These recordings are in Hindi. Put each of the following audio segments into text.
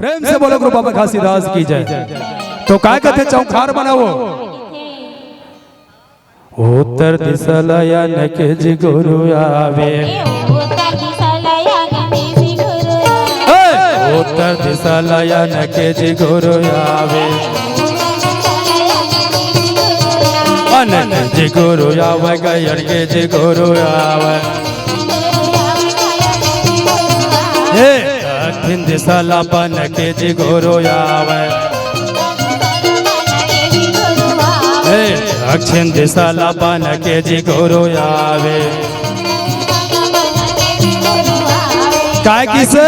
प्रेम से बोलो गुरु बाबा घासीदास की जय। तो काय कहते चौखार बनाओ उत्तर दिशा लयन के जी गुरु आवे, उत्तर दिशा लयन के जी गुरु आवे, अनन जी गुरु आवे गयर के जी गुरु आवे, दक्षिण दिशा लापन के जी गुरु आवे, दक्षिण दिशा लापन के जी गुरु आवे। काय किसे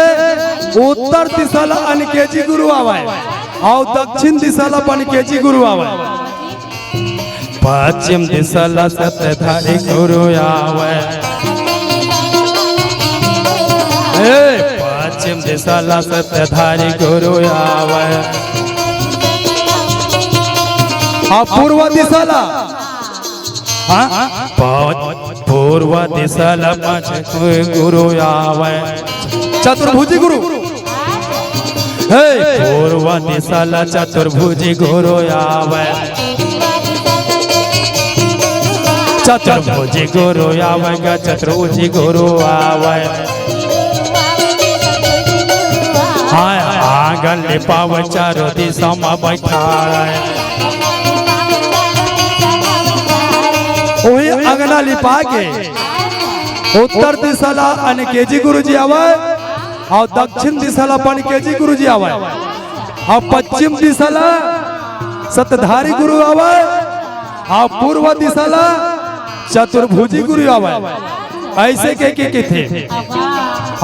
उत्तर दिशा लापन के जी गुरु आवे और दक्षिण दिशा लापन के जी गुरु आवे, पश्चिम दिशा ला सतधारी गुरु आवे, पश्चिम दिशा ला सतधारी गुरु आवे, पूर्व दिशाला पूर्व दिशाला पांच गुरु आवे, चतुर्भुजी गुरु, पूर्व दिशाला चतुर्भुजी गुरु आवे, चतुर्भुजी गुरु आवेगा, चतुर्भुजी गुरु आवे, आंगन लिपाव चारों दिशा में बैठा अंगना लिपा के उत्तर दिशा ला अन के जी गुरु जी आवे और दक्षिण दिशा ला पन के जी गुरु जी आवे और पश्चिम दिशा ला सतधारी गुरु आवे और पूर्व दिशा ला चतुर्भुजी गुरु आवे। ऐसे के थे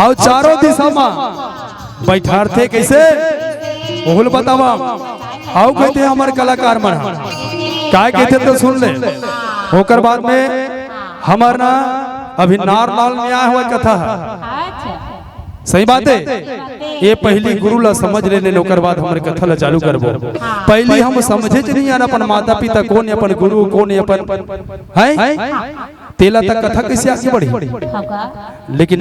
और चारों दिशा में बैठार थे कैसे ओहुल बतावा आओ कहते हमारे कलाकार मन काय कहते तो सुन ले। होकर बाद में हमार ना अभी नार लाल न्याय हुआ कथा है, सही बात है। ये पहली गुरु ला समझ लेने लोकर बाद हमारे कथा ला चालू करबो। पहली हम समझे नहीं यार अपन माता पिता कौन है, अपन गुरु कौन है, अपन है तेला तक कथा कैसे आगे बढ़ी। लेकिन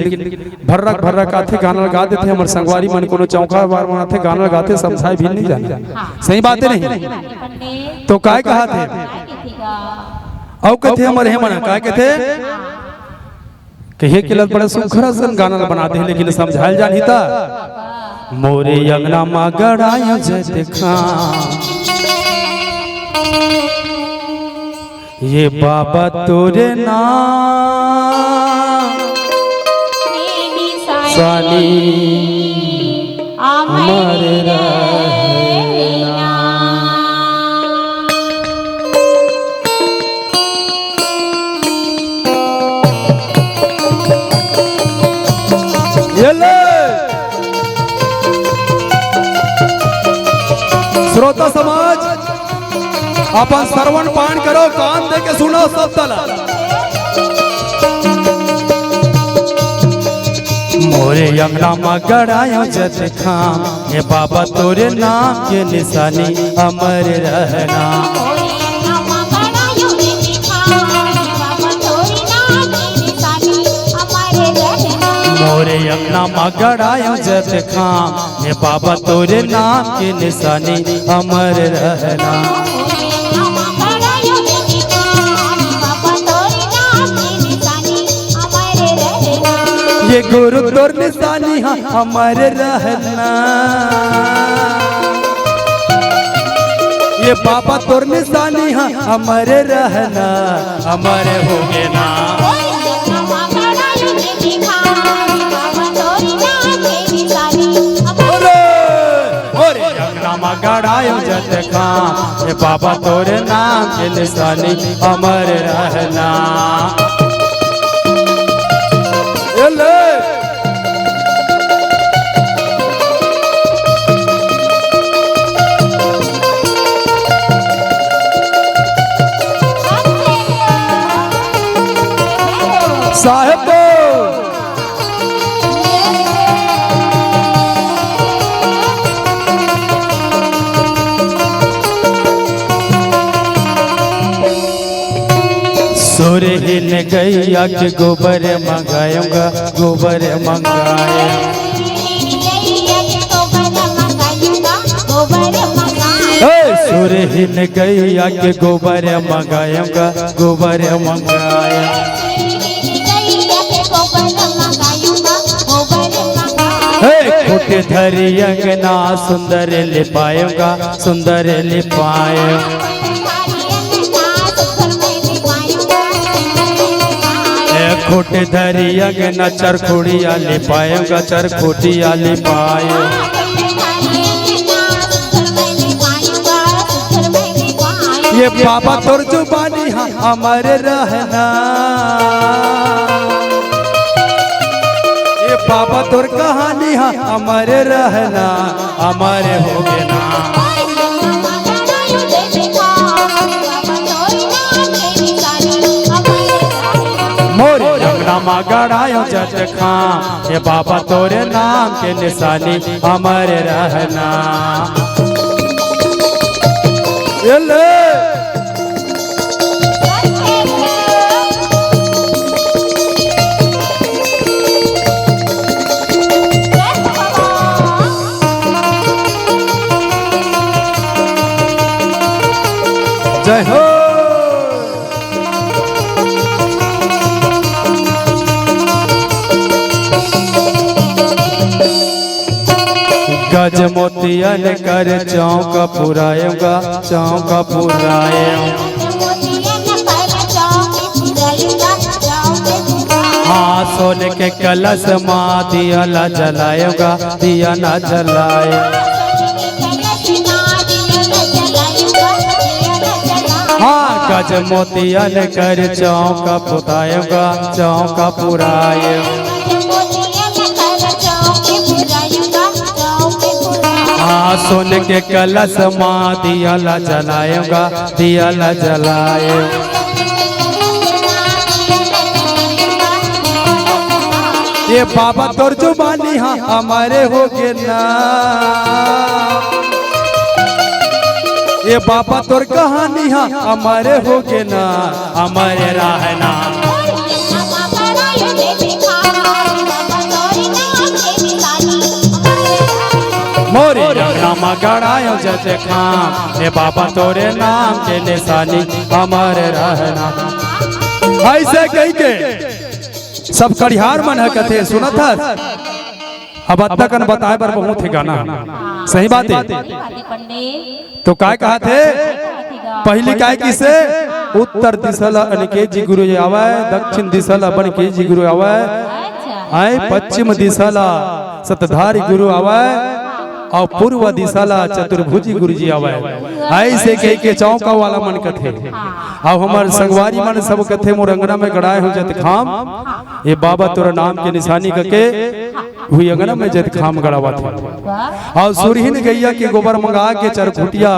भर्रक आथे गाना गा देते हमारे संगवारी मन कोनो चौका बार बनाते गाना गाते समझाए भी नहीं जाने, सही बात है नहीं। तो काय कहा थे औ कहते हमारे हे मना काय कहते कहे के बड़ा सुखरा सन गाना बनाते हैं, लेकिन समझायल जानी था मोरे अंगना मा गड़ाया जय देखा ये बाबा तोरे नाम सानी अमर रहना। श्रोता समाज अपन श्रवण पान करो, कान दे के सुनो सब तला। मोरे अंगना में गड़ायो जत खाम ये बाबा तोरे नाम के निशानी अमर रहना। मोरे अपना मगड़ायो जत खाम ये बाबा तोरे नाम के निशानी अमर रहना। ये गुरु तोर निशानी हाँ अमर रहना, ये बाबा तोर निशानी हाँ अमर रहना, अमर हो गए ना। गड़ायो जत खाम ये बाबा तोरे नाम के निशानी अमर रहना। साहेब सुरहिन गैया के गोबर मंगाऊंगा, गोबर मंगाए सुरहीन गैया के गोबर मंगाएगा गोबर मंगाया खोटे धरी अंगना सुंदर लिपाएगा सुंदर लिपाए खोटे धरी अंगना चरखोड़िया लिपाएगा चरखोटिया लिपाए ये बाबा तोर जुबानी हमारे रहना ये बाबा तोर कहानी हमारे रहना हमारे हो गए ना मोरे अंगना गड़ायो जत खां ये बाबा तोरे नाम के निशानी हमारे रहना ये ले जय हो गज मोतियन कर चौक पुराएगा चौक पुराए हाँ सोने के कलश माँ दिया ला जलाएगा दिया ना जलाए हाँ गज मोतियन कर चौक पुताएगा चौक पुराए हाँ सोने के कलश माँ दिया ला जलाएगा दिया ला जलाए ये बाबा तोर जुबानी हमारे हो गए ना ये बाबा तोर कहानी हमारे हो गए ना हमारे रहना मोरे नाम गड़ायो जत खां ये बाबा तोरे नाम के निशानी हमारे रहना ऐसे कह के सब कड़िहार मन है कथे सुना था अब तक बताए पर बहुत ही गाना सही बात है तो काय कहा थे पहली काय किसे उत्तर दिशा अनके जी गुरु आवे दक्षिण दिशा बन के जी गुरु आवे आए पश्चिम दिशा सतधारी गुरु आवे और पूर्व दिशा चतुर्भुजी गुरु जी आवे ऐसे कह के चौका वाला मन कथे अब हमार संगवारी मन सब कथे मोरंगना में गड़ाए हो जत खाम ये बाबा तोरा नाम के निशानी करके हुई अंगना में जत खाम गड़ावा थे और सुरहीन गैया के गोबर मंगा के चरखुटिया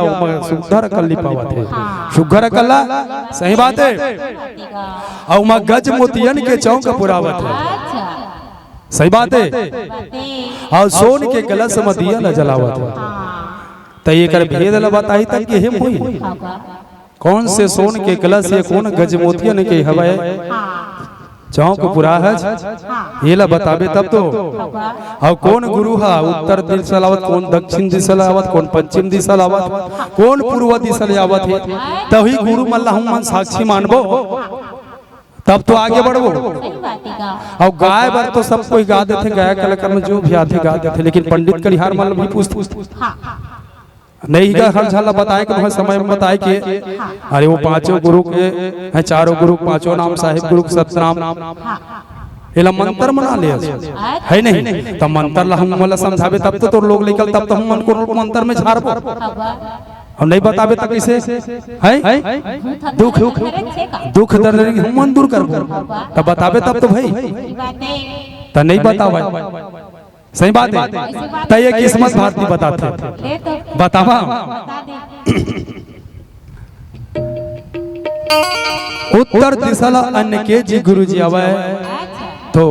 सुघर कर लिपावा थे सुघर कल्ला सही बात है और मां गज मोतियन के चौक पुरावत है सही बात है और सोन के कलश में दिया न जलावत है तो ये कर भेद ला बताई तक के हिम हुई कौन से सोन के कलश ये कौन गज मोतियन के हवे चौक पुरा है ये ला बताबे तब तो और कौन गुरु हा उत्तर दिशा लावत कौन दक्षिण दिशा लावत कौन पश्चिम दिशा लावत कौन पूर्व दिशा लावत है तभी गुरु मल्ला हम साक्षी मानबो तब तो आगे बढ़ो और गाय बर तो सब कोई गा देते गाय कलाकार में जो भी आते गा देते लेकिन पंडित कलिहार मान भी पूछते नहीं गा हर झाला बताए कि समय में बताए कि अरे वो पांचों गुरु के हैं चारों गुरु पांचों नाम साहिब गुरु सतनाम इला मंत्र मना ले है नहीं तब मंत्र ला हम वाला समझावे तब तो लोग निकल तब तो हम मन को मंत्र में झाड़बो हम नहीं बताबे तक कैसे है दुख दुख दर्द हम मन दूर करबो तब बताबे तब तो भाई त नहीं बतावे सही बात है त ये किस्मत भारती बताते बतावा उत्तर दिशा अन्न के जी गुरु जी आवे तो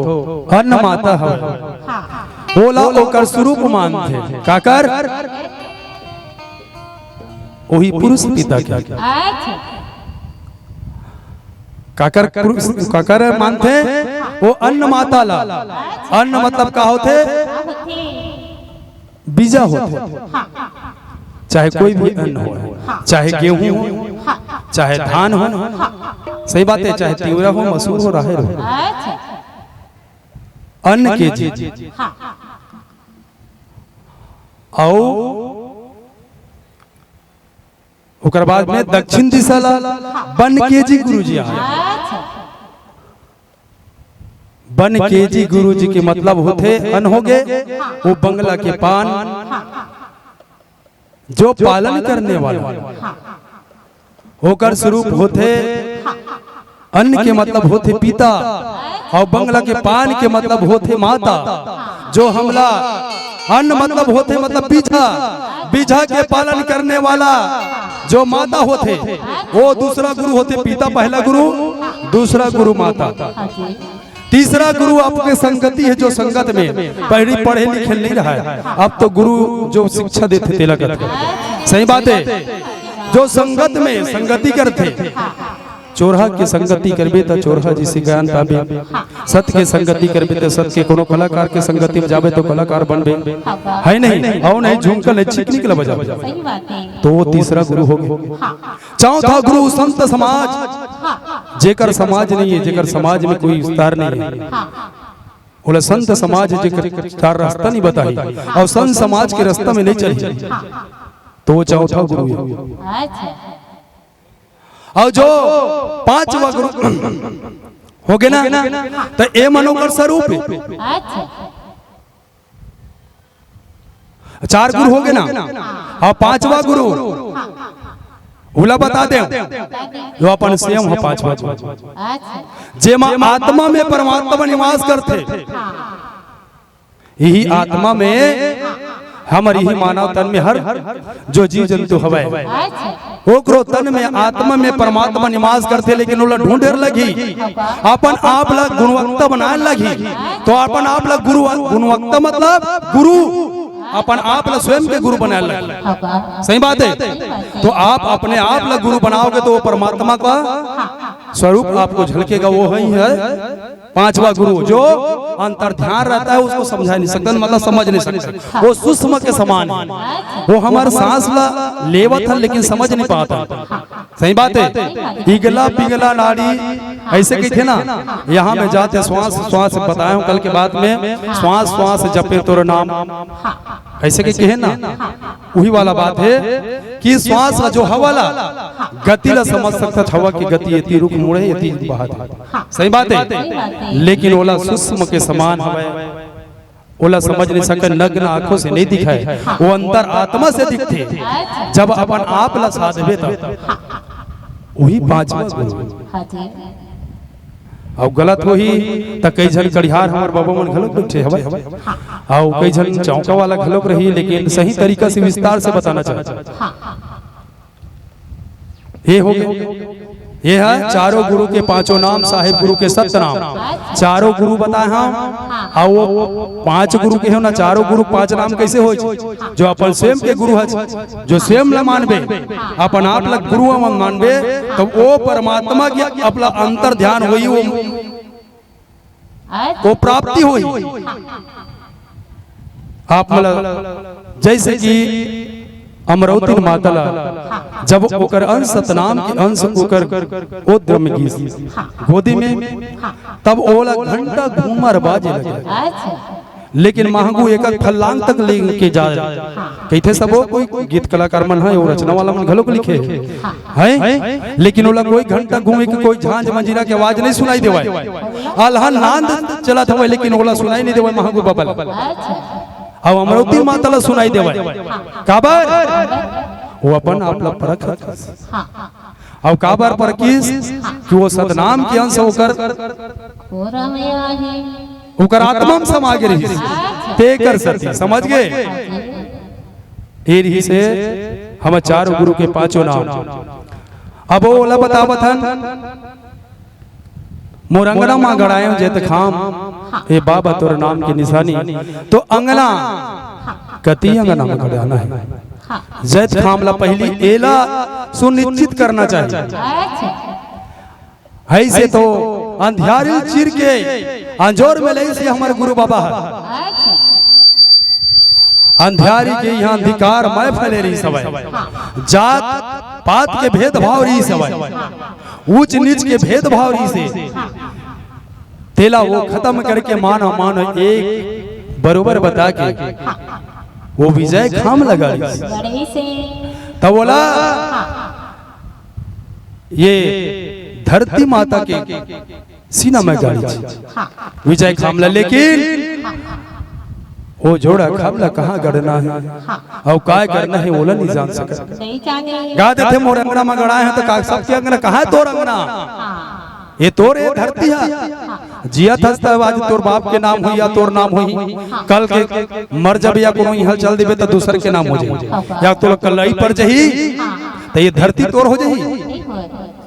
अन्न माता हवे ओला ओकर स्वरूप मानते काकर वही पुरुष पिता क्या काकर काकर मानते वो अन्न माता ला अन्न मतलब का होते बीजा होते चाहे कोई भी अन्न हो, चाहे गेहूं हो, चाहे धान हो, सही बात है, चाहे तिवरा हो, मसूर हो, राहेर हो, अन्न के जी आओ। ओकर बाद में दक्षिण दिशा ला बन के जी गुरुजी आए। बन के जी गुरुजी के मतलब होते अन्न हो गए, वो बंगला के पान जो पालन करने वाला होकर स्वरूप होते। अन्न के मतलब होते पिता और बंगला के पान के मतलब होते माता। जो हमला अन्न मतलब होते मतलब बीजा, बीजा के पालन करने वाला जो माता होते वो दूसरा गुरु होते। पिता पहला गुरु, दूसरा गुरु माता, तीसरा गुरु आपके संगति है जो संगत में पहले पढ़े लिखे नहीं रहा है। अब तो गुरु जो शिक्षा देते थे लगत, सही बात है, जो संगत में संगति करते। चोरहा की संगति करबे तो चोरहा जी से ज्ञान पाबे, सत्य के संगति करबे तो सत्य के कोनो कलाकार के संगति में जाबे तो कलाकार बनबे, है नहीं? और नहीं झुमकल है छिक निकल बजा, तो वो तीसरा गुरु हो गया। चौथा गुरु संत समाज, जेकर समाज नहीं है, जेकर समाज में कोई विस्तार नहीं है, बोला संत समाज जेकर चार रास्ता नहीं बताई और संत समाज के रास्ता में नहीं चली, तो वो चौथा गुरु है। और जो पांचवा गुरु हो गए ना, तो ए मनोकर स्वरूप है। चार गुरु हो गए ना, और पांचवा गुरु उला बता दे जो अपन स्वयं है। पांचवा जेमा आत्मा में परमात्मा निवास करते, यही आत्मा में हमारी ही मानव तन में हर जो जीव जंतु हवे ओकरो तन में आत्मा में परमात्मा निवास करते। लेकिन ओला ढूंढे लगी, अपन आप ला गुणवत्ता बनाए लगी, तो अपन आप ला गुणवत्ता मतलब गुरु, अपन आप ला स्वयं के गुरु बनाए लगे, सही बात है। तो आप अपने आप ला गुरु बनाओगे तो वो परमात्मा का स्वरूप आपको झलकेगा। वो है पांचवा गुरु, जो अंतर ध्यान रहता है उसको समझा नहीं सकता, मतलब समझ नहीं सकता, वो सूक्ष्म के समान है। वो हमारे सांस ला लेवत है लेकिन समझ नहीं पाता, सही बात है। इगला पिगला नाड़ी ऐसे कहते ना, यहाँ में जाते श्वास श्वास बताया हूँ कल के बाद में, श्वास श्वास जपे तोर नाम, ऐसे कहते हैं ना, वही वाला बात है कि श्वास जो हवा ला गति ला समझ सकता, हवा की गति इतनी रुक मुड़े इतनी बात, सही बात है। लेकिन ओला सूक्ष्म के समान है, ओला समझ नहीं सकते, नग्न आंखों से नहीं दिखाए, वो अंतर आत्मा से दिखते। जब अपन आप ला साधबे तब वही पांचवा गुरु। और गलत हो ही तो कई जन कड़िहार हमार बाबा मन घलोक बैठे हवे, और कई जन चौका वाला घलोक रही, लेकिन सही तरीका से विस्तार से बताना चाहता। ये हो गए, ये है चारों गुरु के पांचों नाम, साहिब गुरु के सत्य नाम। चारों गुरु बताए हम, और वो पांच गुरु के हो ना, चारों गुरु पांच नाम कैसे हो? जो अपन स्वयं के गुरु है, जो स्वयं ला मानबे, अपन आप लग गुरु मानबे, तो वो परमात्मा की अपना अंतर ध्यान हुई, वो प्राप्ति हुई। आप मतलब जैसे कि अमरावती माता जब ओकर अंश सतनाम के अंश ओकर ओद्र में गोदी में, तब ओला घंटा घूमर बाजे लगे। लेकिन महंगू एक फलांग तक लेके जा कहते सब कोई गीत कलाकार मन है, रचना वाला मन घलोक लिखे है, लेकिन ओला कोई घंटा घूमे के कोई झांझ मंजीरा के आवाज नहीं सुनाई देवाई, अलहन नांद चला था, लेकिन ओला सुनाई नहीं देवाई महंगू बाबा। अब अमरावती माता ला सुनाई देवाई काबर, वो अपन आप ला परख, और काबर परकिस कि वो सतनाम के अंश होकर आत्मा में समा के रही ते कर सती, समझ गए? ये रही से हम चार गुरु के पांचों नाम। अब वो ला बतावत मोरंगना मां गड़ाए जेत खाम, ए बाबा तोर नाम की निशानी, तो अंगना कति अंगना में गड़ाना है, जैत खामला पहली एला सुनिश्चित करना चाहिए। ऐसे तो अंधियारी चीर के अंजोर में ले से हमारे गुरु बाबा है, अंधियारी के यहाँ अंधिकार मैं फैले रही सब जात पात के भेदभाव रही सब ऊंच नीच के भेदभाव रही से तेला वो खत्म करके मानो मानो एक बरोबर बता के वो विजय खाम लगा तब बोला ये धरती माता के सीना में गाड़ी विजय खामला, लेकिन वो जोड़ा खामला कहाँ गड़ना है और काय करना है वो नहीं जान सका। गाते थे मोर अंगना में गड़ाए हैं तो सबके अंगना कहाँ है तोर अंगना, ये तोर ये धरती है जिया था आज तोर बाप के नाम हुई या तोर नाम हुई, कल के मर जब या कोनो हल चल देवे तो दूसर के नाम हो जाए या तो कलई पर जही तो ये धरती तोर हो जाही,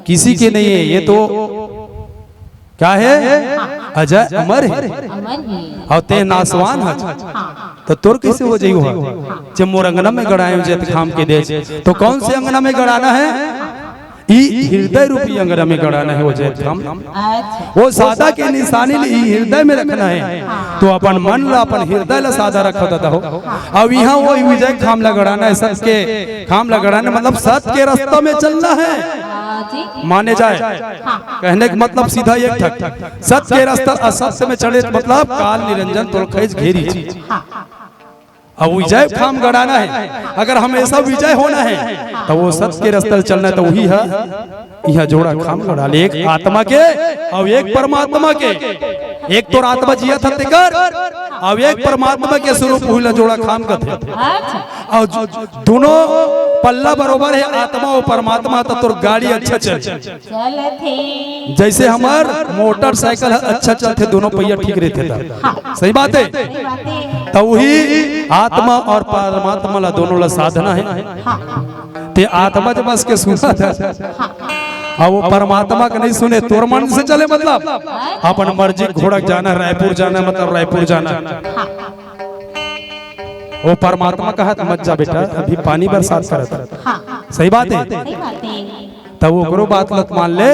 किसी के नहीं है। ये तो क्या है अजय अमर है और ते नासवान है तो तोर कैसे हो जाई हो जब मोर अंगना में गड़ाए जेत खाम के दे तो कौन से अंगना में गड़ाना है, हृदय रूपी अंगना में गड़ाना है वो जेत खाम। वो सादा के निशानी हृदय में रखना है तो अपन मन ला अपन हृदय ला सादा रखता हो। अब यहाँ वो विजय खाम ला गड़ाना है, सत्य के खाम ला गड़ाना मतलब सत्य के रास्ता में चलना है माने जाए। कहने का मतलब सीधा एक ठक सत्य के रास्ता असत्य में चढ़े मतलब काल निरंजन तोलखैज घेरी चीज। अब विजय खाम गड़ाना है, अगर हमेशा विजय होना है तो वो सत्य के रास्ते चलना है तो वही है यह जोड़ा खाम गड़ा ले, एक आत्मा के और एक परमात्मा के, एक तो आत्मा जिया था तेकर और एक परमात्मा के स्वरूप हुई जोड़ा खाम का थे और दोनों पल्ला बरोबर है आत्मा और परमात्मा तो तोर गाड़ी अच्छा चल जैसे हमार मोटरसाइकिल अच्छा चलते दोनों पहिया ठीक रहते था, सही बात है। तो वही आत्मा और परमात्मा ला दोनों ला साधना है ते आत्मा जब बस के सुना था और वो परमात्मा का नहीं सुने तोर मन से चले मतलब अपन मर्जी घोड़क जाना रायपुर जाना मतलब रायपुर जाना, वो परमात्मा कहा मत जा बेटा अभी पानी बरसात करता, सही बात है। तब वो करो बात लत मान ले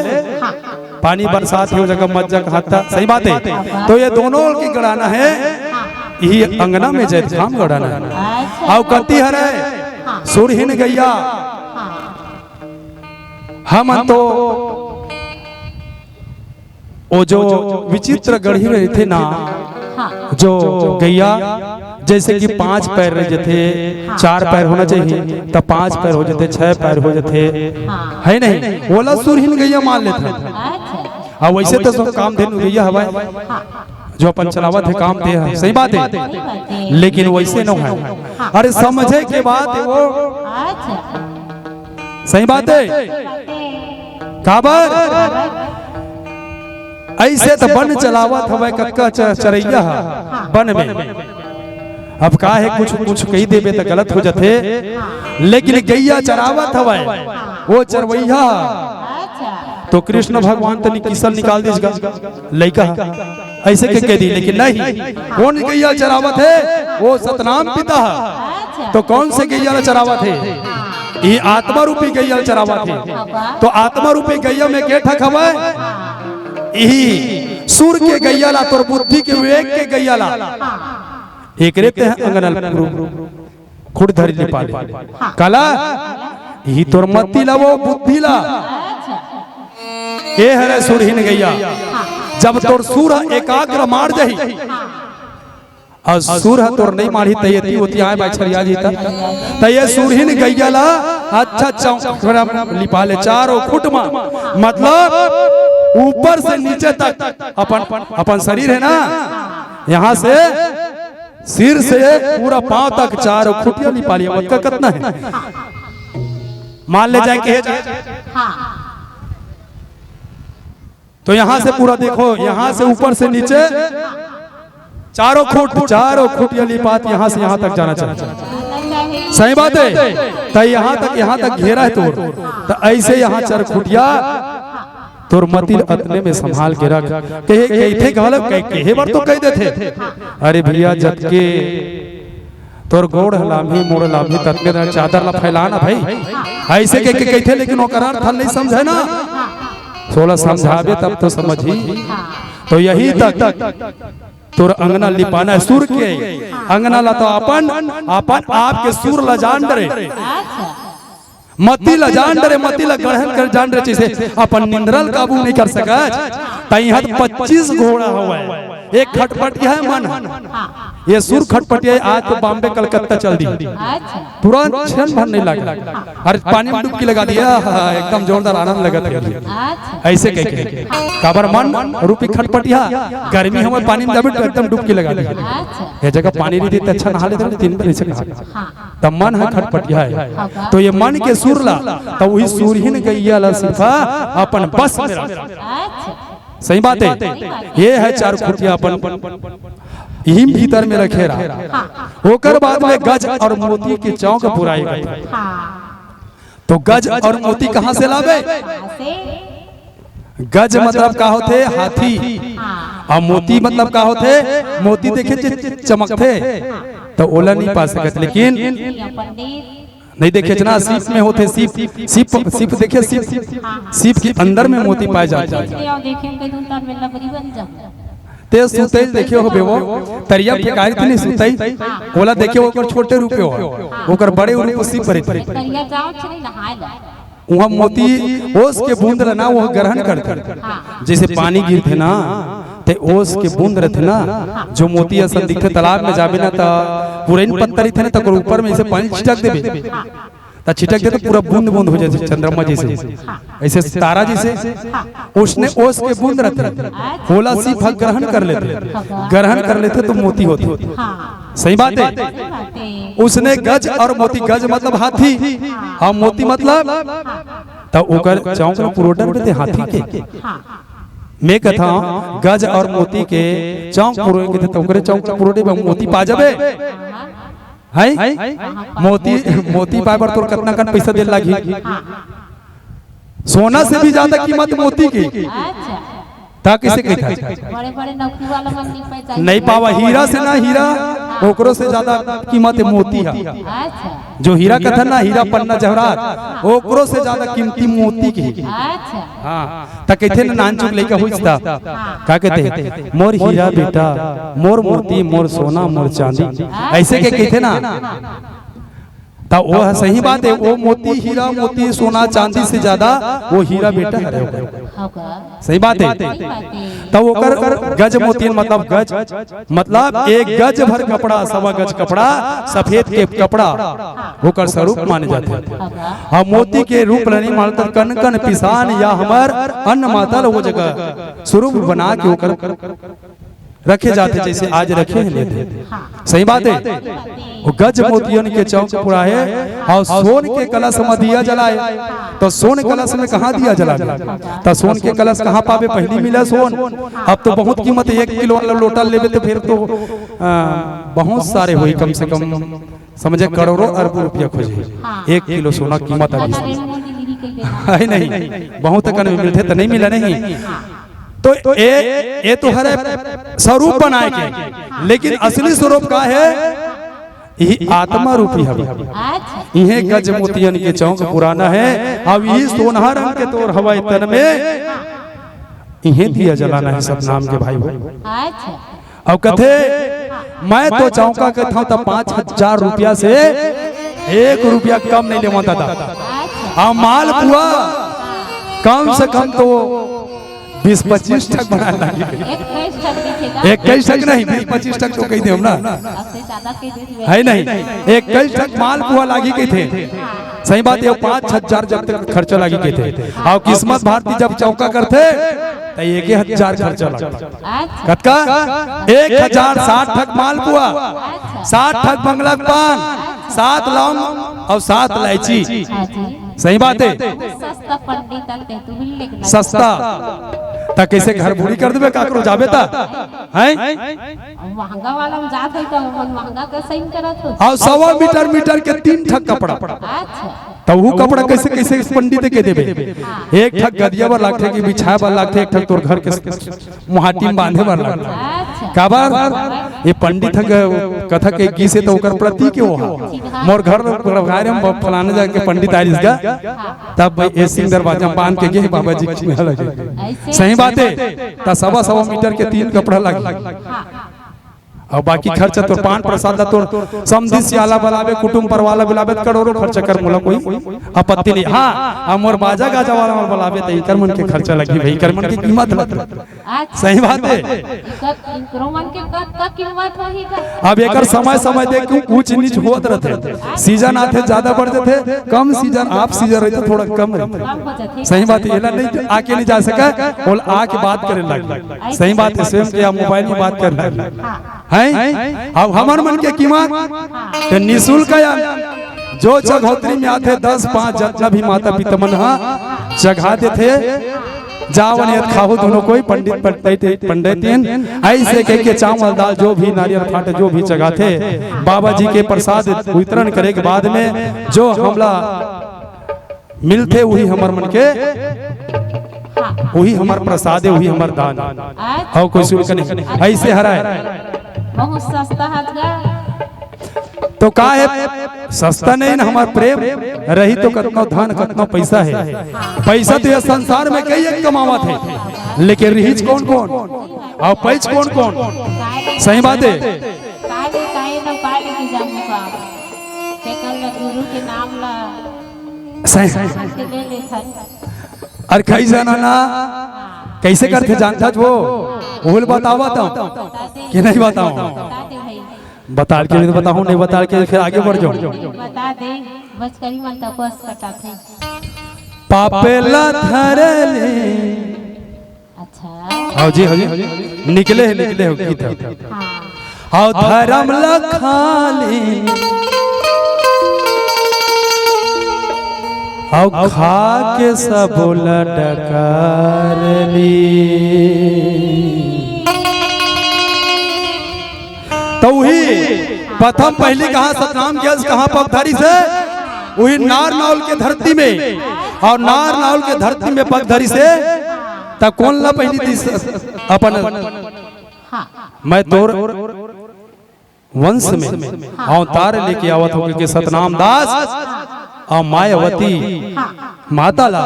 पानी बरसात हो जगह मत जा कहता, सही बात है। तो ये दोनों की गड़ाना है यही अंगना में जैत खाम गड़ाना है। आओ कती हरे सुरहीन गैया हम तो वो जो विचित्र गढ़ी रहे थे ना जो गैया जैसे कि 5 पैर रहे थे 4 पैर होना चाहिए तब 5 पैर हो जाते 6 पैर हो जाते है नहीं, बोला सुरहीन गैया मान लेते और वैसे तो सब काम धेनु गैया हवा जो अपन चलावत है काम दे, सही बात है, लेकिन वैसे न है। अरे समझे के बात है वो, सही बात है। काबर ऐसे तो बन चलावत हवे कक्का चरैया बन में, अब का है कुछ कुछ कही देवे तो गलत हो जाते, लेकिन गैया चरावत हवे वो चरवैया तो कृष्ण भगवान तो किसल निकाल दीजिएगा लड़का ऐसे के कह दी, लेकिन नहीं कौन गैया चरावत है वो सतनाम पिता है। तो कौन से गैया चरावत है, ये आत्मा रूपी गैया चरावत है। तो आत्मा रूपी गैया में के ठक हवा यही सूर के गैया ला तोर बुद्धि के विवेक के गैया ला एक रहते हैं अंगनल खुद धरी ले पाले कला यही तोर मति ला वो बुद्धि ला ए हरे सुरहीन गैया जब तोर सूर एकाग्र मार जही और सूर तोर नहीं मारी तयती होती आए बाछरिया जीता तय सुरहीन गैया ला अच्छा चौक लिपा ले चारों फुट में मतलब ऊपर से नीचे तक अपन शरीर है ना यहाँ से सिर से पूरा पांव तक चारों खुटिया लिपा लिया मत कितना है मान ले जाए के तो यहाँ से पूरा देखो यहाँ से ऊपर से नीचे चारों खुट या लिपात यहाँ से यहाँ तक जाना चाहिए, सही बात है। तो यहाँ तक घेरा है तो ऐसे यहाँ चार खुटिया तोर मतिल अतने में संभाल के रख कहे गलत कहे बार तो कह देते अरे भैया जब के तोर गोड़ लाभी मोड़ लाभी ततने चादर ला फैलाना भाई ऐसे के कहते, लेकिन वो करार था नहीं समझे ना 16 समझावे तब तो समझी। तो यही तक तोर अंगना लिपाना है सुर के अंगना ला तो अपन आपके सुर ला जान डरे मती ला जान डरे मती ला ग्रहण कर जान डरे जैसे अपन निंद्रल काबू नहीं कर सकत तई हद 25 घोड़ा हुआ है एक खटपटिया है मन ये सुर खटपटिया आज तो बॉम्बे कलकत्ता चल दी तुरंत क्षण भर नहीं लगा अरे पानी में डुबकी लगा दिया एकदम जोरदार आनंद लगा था ऐसे कह के काबर मन रूपी खटपटिया गर्मी हमें पानी में जाबे एकदम डुबकी लगा दी ये जगह पानी नहीं देते अच्छा नहा लेते 3 बार ऐसे तब मन है खटपटिया है तो ये मन के सुर ला तो वही सूरहीन गैया ला सिफा अपन बस में रख सही बात है ये है चार खुटिया अपन यही भीतर में रखे रहा होकर बाद में गज और मोती के चौक पुराई गई तो गज और मोती कहां से लावे गज मतलब का होते हाथी और मोती मतलब का होते मोती देखे चमकते तो ओला नहीं पा सकते लेकिन नहीं देखे जना सीप में होते सीप देखे सीप के अंदर में मोती पाए जाते ते सुतई देखे हो बेवो तरिया के गाय नहीं सुतई ओला देखे ओकर छोटे रूपे हो ओकर बड़े रूप सीप परे तरिया जाओ छनी नहाए वहाँ मोती ओस के बूंद ना वो ग्रहण करते जैसे पानी गिरते ना ते ओस के बूंद रहते ना जो मोती असन दिखते तालाब में जाबे ना ता पूरे पत्थर थे ना तो ऊपर में ऐसे पानी छिटक देबे ता छिटक दे तो पूरा बूंद बूंद हो जाए चंद्रमा जैसे ऐसे तारा जैसे उसने ओस के बूंद रहते होला सी भाग ग्रहण कर लेते तो मोती होते सही बात है उसने गज और मोती गज मतलब हाथी और मोती मतलब तो ओकर चौक पुरोटर पे थे हाथी के मैं कहता गज और मोती के चौक पुरोए के थे तो ओकरे चौक पुरोटे में मोती पा जाबे है मोती पाए पर तोर कितना कन पैसा दे लागी सोना से भी ज्यादा कीमत मोती की ता किसे कहता बड़े-बड़े नौकरी वाला मन नहीं पहचान नहीं पावा हीरा से ना हीरा ओकरो से ज्यादा कीमत है मोती है अच्छा जो हीरा कथा ना हीरा पन्ना जवाहरात ओकरो से ज्यादा कीमती मोती की अच्छा हां ता कहते ना नान चुक लेके होइसता का कहते मोर हीरा बेटा मोर मोती मोर सोना मोर चांदी ऐसे के कहते ना ता वो सही बात है वो मोती हीरा मोती सोना चांदी से ज्यादा वो हीरा बेटा है सही बात है तब ओकर गज मोती मतलब गज मतलब एक गज भर कपड़ा सवा गज कपड़ा सफेद के कपड़ा ओकर स्वरूप माने जाते हैं और मोती के रूप लेने मालतर कन कन पिसान या हमर अन्न मातल वो जगह स्वरूप बना के ओकर रखे जाते जैसे आज रखे हैं लेते सही बात है वो गज मोतियन के चौक पुरा है और सोन के कलश में दिया जलाए तो सोन कलश में कहाँ दिया जला तो सोन के कलश कहाँ पावे पहली मिला सोन अब तो बहुत कीमत 1 किलो लोटा लेवे तो फिर तो बहुत सारे हुई कम से कम समझे करोड़ों अरबों रुपया खोजे 1 किलो सोना कीमत अभी है नहीं बहुत कन मिलते तो नहीं मिला नहीं तो ये तो हर स्वरूप बनाए के लेकिन असली स्वरूप का है यही आत्मा रूपी है यही गज मोतियन के चौक पुराना है अब यही सोना रंग के तोर हवाई तन में यही दिया जलाना है सब नाम के भाई अब कथे मैं तो चौका के था तो 5,000 रुपया से 1 रुपया कम नहीं लेवाता था और माल पुआ कम से कम तो 20-25 तक बना लगी 21 तक नहीं 20-25 तक तो कही थे हम ना है नहीं 21 तक माल पुआ लागी के थे सही बात है 5,000 जब तक खर्चा लागी के थे और किस्मत भारती जब चौका करते तो 1,000 खर्चा लगता कतका 1,060 ठक माल पुआ 60 ठक बंगला पान 7 लौंग और 7 इलायची सही बात है सस्ता पंडित सस्ता ता कैसे घर बुरी कर देबे काकरो जाबे ता हैं महंगा वाला में जात है तो महंगा के सही करत हो और 1.25 मीटर के 3 ठक कपड़ा अच्छा तो वो कपड़ा कैसे कैसे पंडित के देबे एक ठक गदिया पर लागथे की बिछाए पर लागथे एक ठक तोर घर के मुहाटी में बांधे पर लागथे काबर ये पंडित कथा के की से तो ओकर प्रतीक हो मोर घर घर में फलाने जाके पंडित आइल का तब ए सिंह दरवाजा बांध के गे बाबा जी में लगे सही बात है ता 1.25 मीटर के 3 कपड़ा लगे और बाकी खर्चा तो पान प्रसाद ला तो समधी सियाला बुलावे कुटुंब पर वाला बुलावे करोड़ों खर्चा कर मोला कोई आपत्ति नहीं। हाँ हमर बाजा गाजा वाला बुलावे तो इकर मन के खर्चा लगी भाई, कर मन की कीमत लग। सही बात है। अब एकर समय समय देख के ऊंच नीच होत रहते, सीजन आते ज्यादा बढ़ जाते, कम सीजन आप सीजन रहते थोड़ा कम रहते। सही बात है, नहीं आके नहीं जा सका और आके बात करे लगे। सही बात है, स्वयं के मोबाइल में बात कर लगे। अब हमार मन के कीमत निःशुल्क जो चघौतरी में आते 10-5 जितना भी माता पिता मन चढ़ा देते जावन खाओ दोनों कोई पंडित ऐसे कह के चावल दाल जो भी नारियल फाटे जो भी चढ़ाते बाबा जी के प्रसाद वितरण करे के बाद में जो हमला मिलते वही हमार मन के वही हमार प्रसाद है, वही हमार दान हो। कोई शुल्क नहीं ऐसे हराए बहुत सस्ता तो का है सस्ता नहीं ना, हमार प्रेम रही तो कितना धन कितना पैसा है। पैसा तो यह संसार में कई एक कमावत है, लेकिन रिहिज कौन कौन और पैच कौन कौन। सही बात है। अरे कई जाना ना कैसे करते जानता वो बोल बतावा कि नहीं बताऊं, बता के नहीं बताऊं, नहीं बता के फिर आगे बढ़ जाओ। बता दे बचकरी मन तक बस कटाथे पापेला धरले। अच्छा हां जी निकले हो की था। हां धर्म लखाली हां खा के सब लटकारली। तो वही प्रथम पहली कहा सतनाम के कहा पगधारी से वही नार नाउल के धरती में, और नार नाउल के धरती में पगधारी से तब कौन ला पहली थी अपन मैं तोर वंश में अवतार लेके आवत हो के सतनाम दास और मायावती माता ला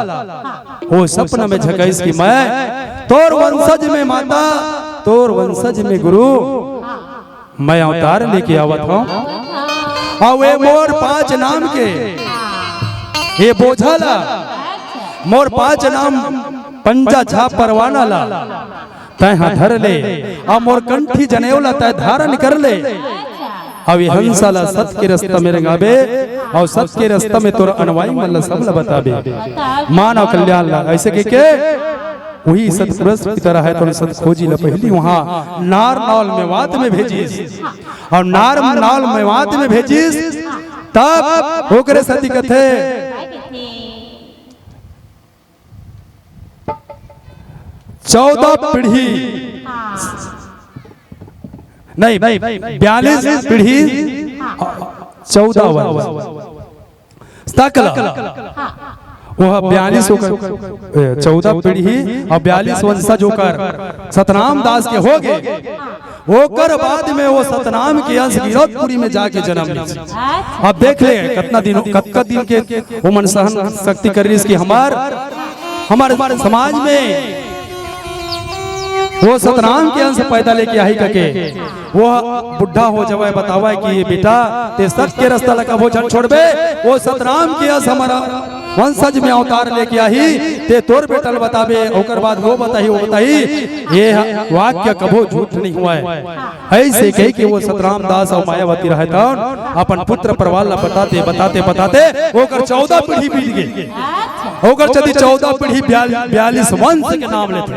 वो सपना में झकाइस की मैं तोर वंशज में माता तोर वंशज में गुरु मैं अवतार लेके आवत हूँ। और वे मोर 5 नाम के ये बोझाला मोर 5 नाम पंजा छाप परवाना ला तय हाँ धर ले और मोर कंठी जनेवला तय धारण कर ले। अब ये हंसाला सत के रास्ता में रंगाबे और सत के रास्ता में तोर अनवाई मल्ला सब ला बताबे मानव कल्याण ला। ऐसे के वही सतपुरुष की तरह है तो सत खोजी ला पहली वहाँ नार नाल मेवात में भेजीस और नार नाल मेवात में भेजीस तब ओकरे सती कथे 14 पीढ़ी नहीं 42 पीढ़ी 14 वह 42 होकर 14 पीढ़ी और 42 वंशज होकर सतनाम दास के हो गए। होकर बाद में वो सतनाम के अंश गिरौदपुरी में जाके जन्म ली। अब देख ले कितना दिन के वो मन सहन शक्ति कर रही हमारे समाज में वो सतनाम के अंश पैदा लेके आई करके वो बुढ़ा हो जावे बतावा कि ये बेटा ते सत के रास्ता लगा वो जन छोड़बे वो सतनाम के अंश हमारा वंशज में अवतार लेके आई ते तोर बेटल बताबे ओकर बाद वो बताई ये वाक्य कबो झूठ नहीं हुआ है। ऐसे कह के वो सतराम दास और मायावती रहता अपन पुत्र परवाल बताते ओकर 14 पीढ़ी बीत गई। ओकर चली 14 पीढ़ी 42 वंश के नाम लेते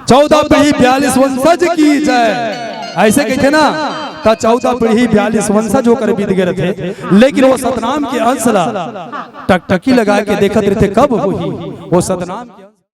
14 पीढ़ी 42 वंशज की जय। ऐसे कहते ना तो 14 पीढ़ी 42 वंशज होकर बीत गए थे, लेकिन वो सतनाम के अंश ला टकटकी लगा के देखते रहते कब हुई वो सतनाम